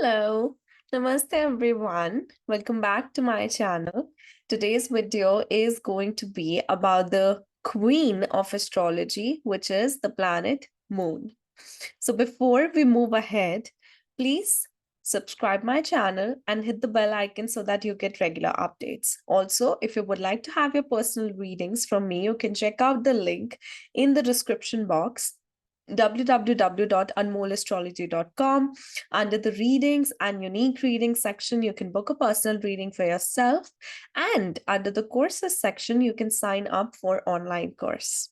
Hello, Namaste everyone. Welcome back to my channel. Today's video is going to be about the queen of astrology, which is the planet Moon. So before we move ahead, please subscribe my channel and hit the bell icon so that you get regular updates. Also, if you would like to have your personal readings from me, you can check out the link in the description box www.anmollastrology.com. Under the readings and unique readings section, you can book a personal reading for yourself. And under the courses section, you can sign up for online course.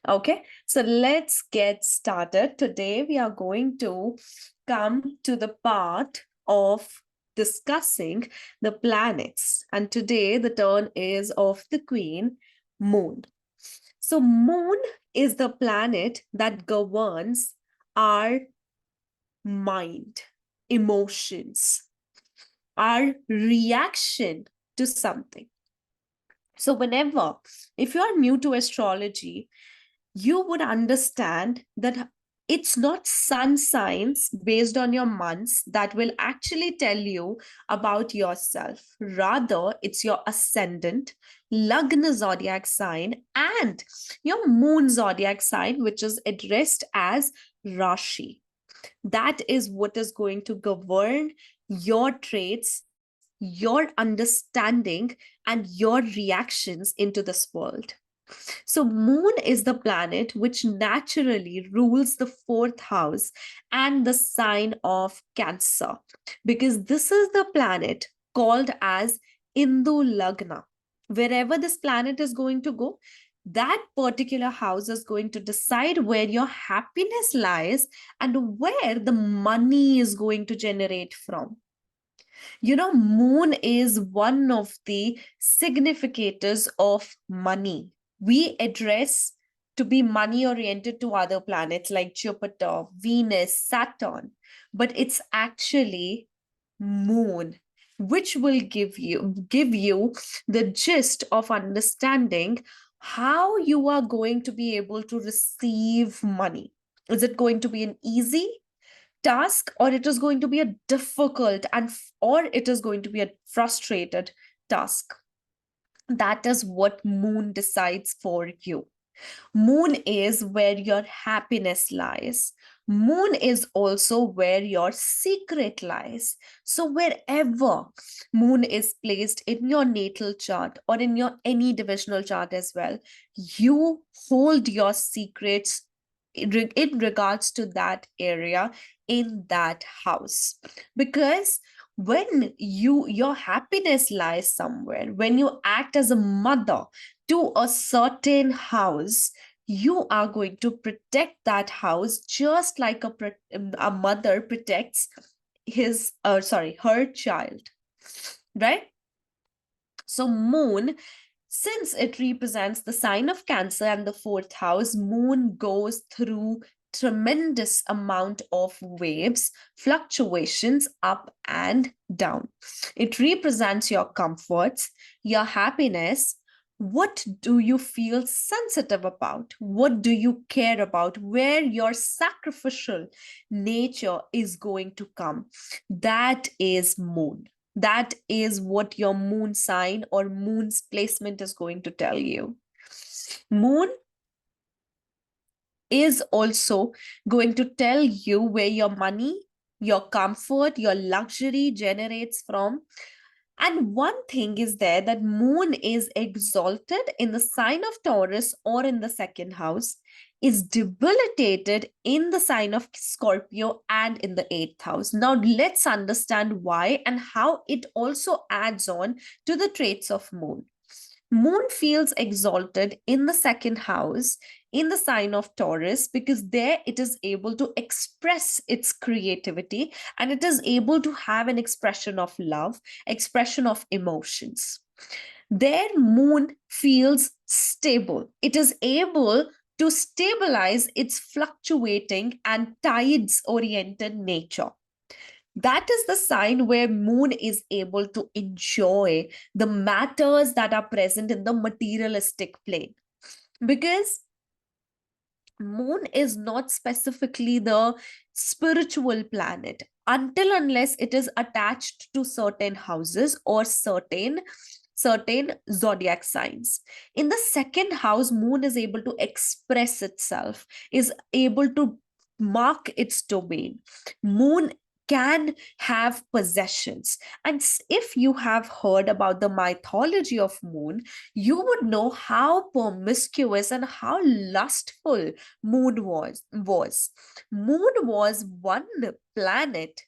Okay, so let's get started. Today, we are going to come to the part of discussing the planets. And today, the turn is of the Queen, Moon. So Moon is the planet that governs our mind, emotions, our reaction to something. So whenever, if you are new to astrology, you would understand that it's not sun signs based on your months that will actually tell you about yourself. Rather, it's your ascendant, Lagna zodiac sign, and your moon zodiac sign, which is addressed as Rashi. That is what is going to govern your traits, your understanding, and your reactions into this world. So, Moon is the planet which naturally rules the fourth house and the sign of Cancer, because this is the planet called as Indu Lagna. Wherever this planet is going to go, that particular house is going to decide where your happiness lies and where the money is going to generate from. Moon is one of the significators of money. We address to be money oriented to other planets like Jupiter, Venus, Saturn, but it's actually Moon which will give you the gist of understanding how you are going to be able to receive money. Is it going to be an easy task, or it is going to be a difficult and or it is going to be a frustrated task? That is what Moon decides for you. Moon is where your happiness lies. Moon is also where your secret lies. So wherever Moon is placed in your natal chart or in your any divisional chart as well, you hold your secrets in regards to that area in that house. Because when your happiness lies somewhere, when you act as a mother to a certain house, you are going to protect that house just like a mother protects her child, right? So Moon, since it represents the sign of Cancer and the fourth house, Moon goes through tremendous amount of waves, fluctuations up and down. It represents your comforts, your happiness. What do you feel sensitive about? What do you care about? Where your sacrificial nature is going to come? That is Moon. That is what your moon sign or moon's placement is going to tell you. Moon is also going to tell you where your money, your comfort, your luxury generates from. And one thing is there that Moon is exalted in the sign of Taurus or in the second house, is debilitated in the sign of Scorpio and in the eighth house. Now, let's understand why and how it also adds on to the traits of Moon. Moon feels exalted in the second house in the sign of Taurus because there it is able to express its creativity and it is able to have an expression of love, expression of emotions. Their Moon feels stable. It is able to stabilize its fluctuating and tides oriented nature. That is the sign where Moon is able to enjoy the matters that are present in the materialistic plane. Because Moon is not specifically the spiritual planet. until unless it is attached to certain houses or certain zodiac signs. In the second house, moon is able to express itself, is able to mark its domain. Moon can have possessions. And if you have heard about the mythology of moon, you would know how promiscuous and how lustful moon was. Moon was one planet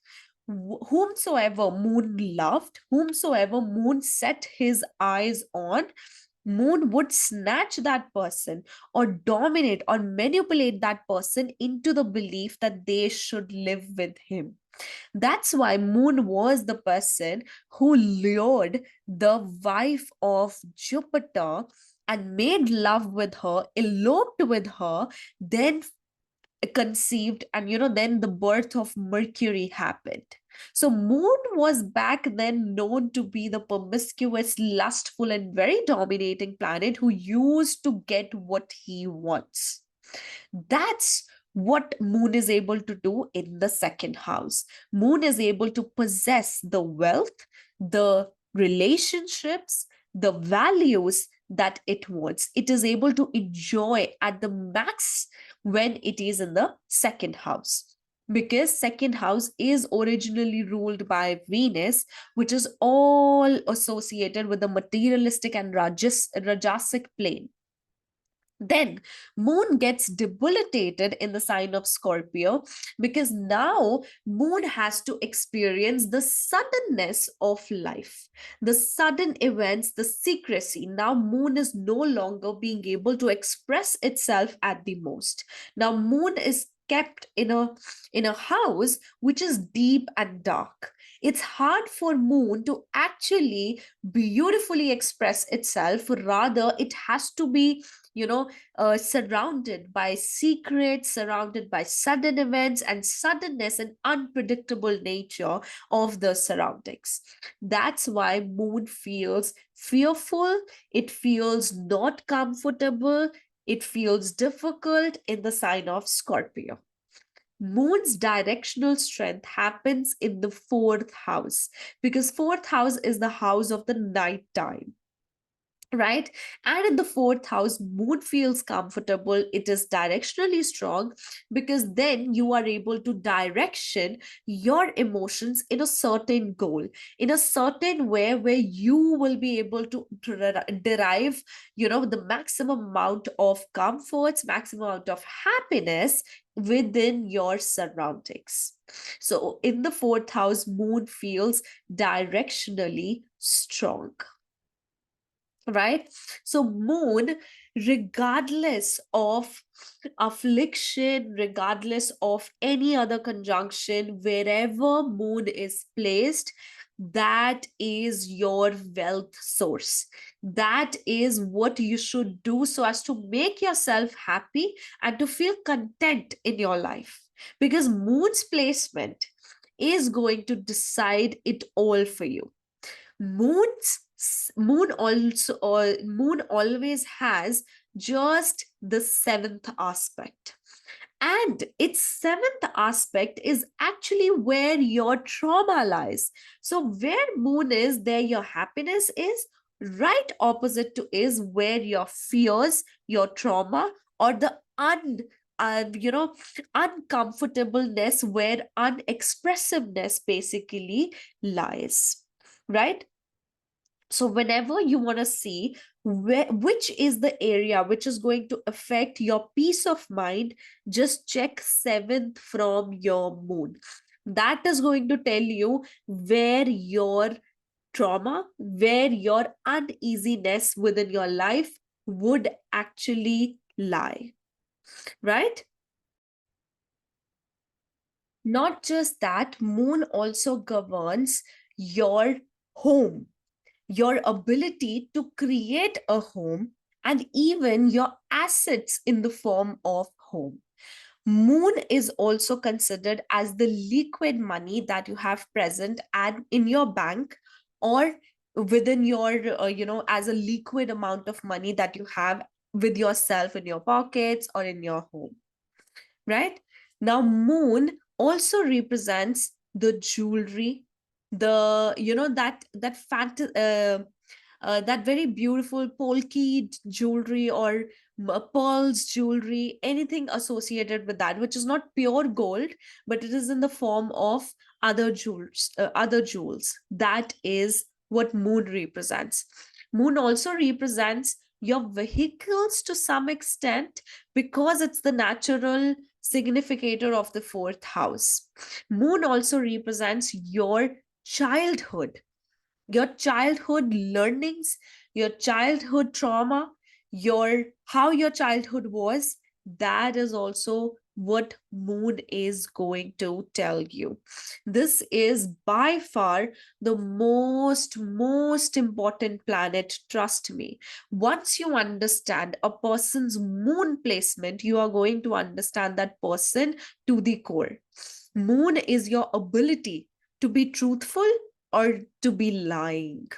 whomsoever moon loved, whomsoever moon set his eyes on, moon would snatch that person or dominate or manipulate that person into the belief that they should live with him. That's why moon was the person who lured the wife of Jupiter and made love with her, eloped with her, then conceived, and then the birth of Mercury happened. So moon was back then known to be the promiscuous, lustful, and very dominating planet who used to get what he wants. That's what moon is able to do in the second house. Moon is able to possess the wealth, the relationships, the values that it wants. It is able to enjoy at the max when it is in the second house, because second house is originally ruled by Venus, which is all associated with the materialistic and rajasic plane. Then moon gets debilitated in the sign of Scorpio, because now moon has to experience the suddenness of life, the sudden events, the secrecy. Now moon is no longer being able to express itself at the most. Now moon is kept in a house which is deep and dark. It's hard for moon to actually beautifully express itself. Rather, it has to be surrounded by secrets, surrounded by sudden events and suddenness and unpredictable nature of the surroundings. That's why moon feels fearful, it feels not comfortable, it feels difficult in the sign of Scorpio. Moon's directional strength happens in the fourth house, because fourth house is the house of the night time, right? And in the fourth house, moon feels comfortable, it is directionally strong, because then you are able to direction your emotions in a certain goal, in a certain way, where you will be able to derive the maximum amount of comforts, maximum amount of happiness within your surroundings. So in the fourth house, moon feels directionally strong, right? So moon, regardless of affliction, regardless of any other conjunction, wherever moon is placed, that is your wealth source. That is what you should do so as to make yourself happy and to feel content in your life, because moon's placement is going to decide it all for you. Moon's moon also, or moon always has just the seventh aspect, and its seventh aspect is actually where your trauma lies. So where moon is, there your happiness is. Right opposite to is where your fears, your trauma, or the uh, you know uncomfortableness, where unexpressiveness basically lies, right? So whenever you want to see which is the area which is going to affect your peace of mind, just check seventh from your moon. That is going to tell you where your trauma, where your uneasiness within your life would actually lie, right? Not just that, moon also governs your home, your ability to create a home, and even your assets in the form of home. Moon is also considered as the liquid money that you have present and in your bank, or within your as a liquid amount of money that you have with yourself in your pockets or in your home, right? Now moon also represents the jewelry, the, that very beautiful polki jewelry, or pearls jewelry, anything associated with that, which is not pure gold, but it is in the form of other jewels. That is what moon represents. Moon also represents your vehicles to some extent, because it's the natural significator of the fourth house. Moon also represents your childhood learnings, your childhood trauma, your how your childhood was. That is also what moon is going to tell you. This is by far the most important planet, trust me. Once you understand a person's moon placement, you are going to understand that person to the core. Moon is your ability to be truthful or to be lying,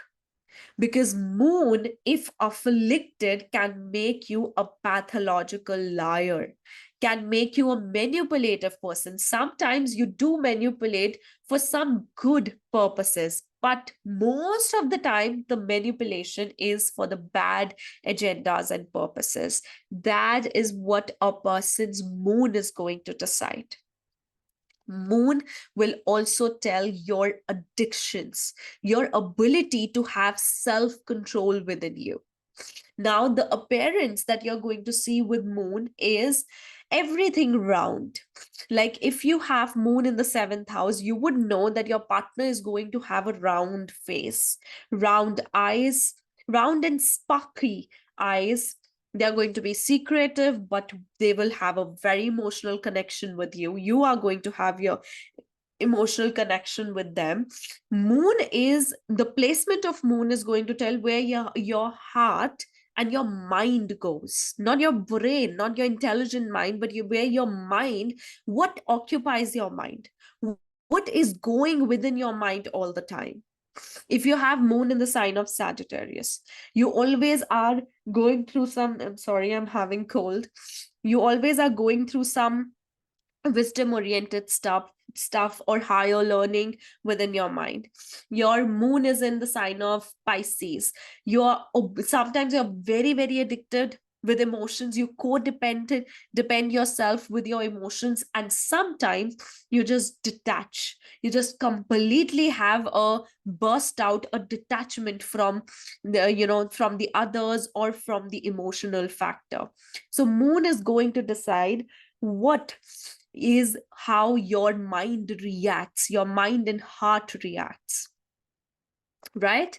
because moon, if afflicted, can make you a pathological liar, can make you a manipulative person. Sometimes you do manipulate for some good purposes, but most of the time the manipulation is for the bad agendas and purposes. That is what a person's moon is going to decide. Moon will also tell your addictions, your ability to have self control within you. Now, the appearance that you're going to see with moon is everything round. Like if you have moon in the seventh house, you would know that your partner is going to have a round face, round eyes, round and sparkly eyes. They're going to be secretive, but they will have a very emotional connection with you. You are going to have your emotional connection with them. Moon is the placement of moon is going to tell where your heart and your mind goes, not your brain, not your intelligent mind, but where your mind, what occupies your mind, what is going within your mind all the time. If you have moon in the sign of Sagittarius, you always are going through some, I'm sorry, I'm having cold, you always are going through some wisdom oriented stuff or higher learning within your mind. Your moon is in the sign of Pisces. Sometimes you're very addicted with emotions. You depend yourself with your emotions, and sometimes you just detach. You just completely have a burst out, a detachment from from the others or from the emotional factor. So moon is going to decide what is how your mind reacts, your mind and heart reacts, right?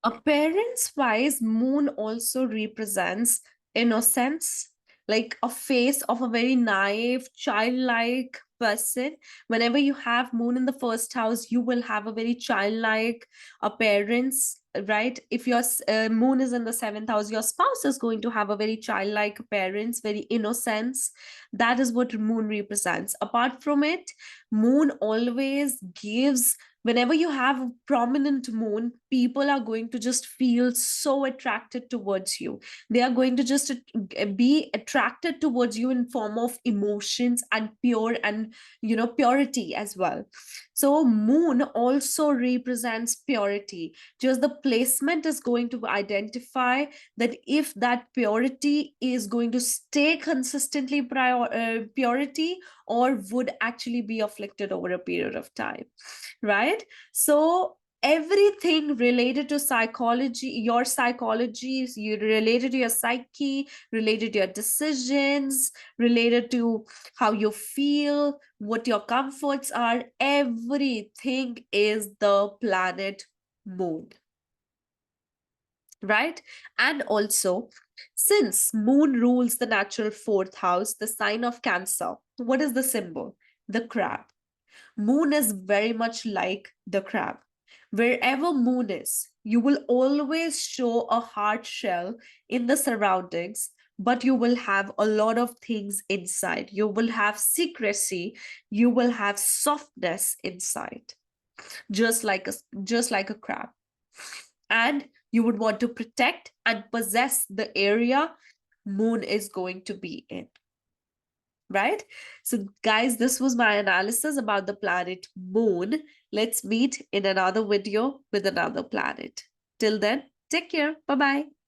Appearance wise, moon also represents innocence, like a face of a very naive, childlike person. Whenever you have moon in the first house, you will have a very childlike appearance, right? If your moon is in the seventh house, your spouse is going to have a very childlike appearance, very innocence. That is what moon represents. Apart from it, moon always gives, whenever you have a prominent moon, people are going to just feel so attracted towards you. They are going to just be attracted towards you in form of emotions and pure and purity as well. So moon also represents purity. Just the placement is going to identify that if that purity is going to stay consistently purity, or would actually be afflicted over a period of time, right? So everything related to psychology, your psychology, you related to your psyche, related to your decisions, related to how you feel, what your comforts are, everything is the planet moon, right? And also, since moon rules the natural fourth house, the sign of Cancer, what is the symbol? The crab. Moon is very much like the crab. Wherever moon is, you will always show a hard shell in the surroundings, but you will have a lot of things inside. You will have secrecy, you will have softness inside, just like a crab. And you would want to protect and possess the area moon is going to be in. right? So, guys, this was my analysis about the planet Moon. Let's meet in another video with another planet. Till then, take care. Bye bye.